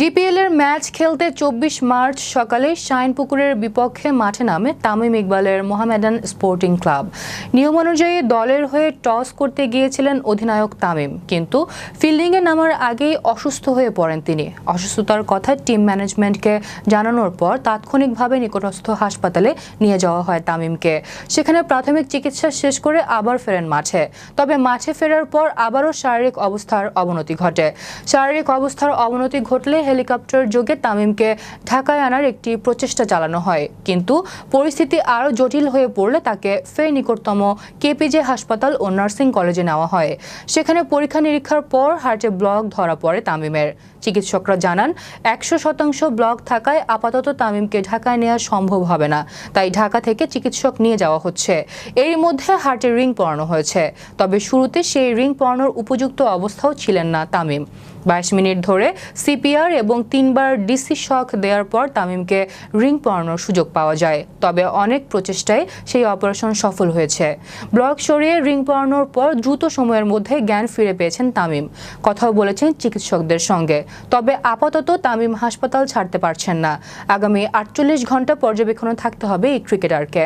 DPL এর match খেলতে ২৪ March সকালে শাইনপুকুরের বিপক্ষে মাঠে নামে তামিম ইকবালের মোহামেডান স্পোর্টিং ক্লাব। নিয়ম অনুযায়ী দলের হয়ে টস করতে গিয়েছিলেন অধিনায়ক তামিম, কিন্তু ফিল্ডিংয়ে নামার আগেই অসুস্থ হয়ে পড়েন তিনি। অসুস্থতার কথা টিম ম্যানেজমেন্টকে জানানোর পর তাৎক্ষণিকভাবে নিকটস্থ হাসপাতালে নিয়ে যাওয়া হয় তামিমকে। সেখানে প্রাথমিক চিকিৎসা শেষ করে আবার ফেরেন মাঠে। তবে মাঠে ফেরার পর আবারও শারীরিক অবস্থার অবনতি ঘটে। শারীরিক অবস্থার অবনতি ঘটলে হেলিকপ্টার যোগে তামিমকে ঢাকায় আনার একটি প্রচেষ্টা চালানো হয়, কিন্তু পরিস্থিতি আরও জটিল হয়ে পড়লে তাকে ফের নিকটতম কেপিজে হাসপাতাল ও নার্সিং কলেজে নেওয়া হয়। সেখানে পরীক্ষা নিরীক্ষার পর হার্টে ব্লক ধরা পড়ে তামিমের। চিকিৎসকরা জানান ১০০% ব্লক থাকায় আপাতত তামিমকে ঢাকায় নেওয়া সম্ভব হবে না, তাই ঢাকা থেকে চিকিৎসক নিয়ে যাওয়া হচ্ছে। এরই মধ্যে হার্টে রিং পরানো হয়েছে, তবে শুরুতে সেই রিং পরানোর উপযুক্ত অবস্থাও ছিলেন না তামিম। ২২ মিনিট ধরে সিপিআর এবং ৩বার ডিসি শক দেওয়ার পর তামিমকে রিং পরানোর সুযোগ পাওয়া যায়, তবে অনেক প্রচেষ্টায় সেই অপারেশন সফল হয়েছে। ব্লক সরিয়ে রিং পরানোর পর দ্রুত সময়ের মধ্যে জ্ঞান ফিরে পেয়েছেন তামিম। কথাও বলেছেন চিকিৎসকদের সঙ্গে, তবে আপাতত তামিম হাসপাতাল ছাড়তে পারছেন না। আগামী ৪৮ ঘন্টা পর্যবেক্ষণে থাকতে হবে এই ক্রিকেটারকে।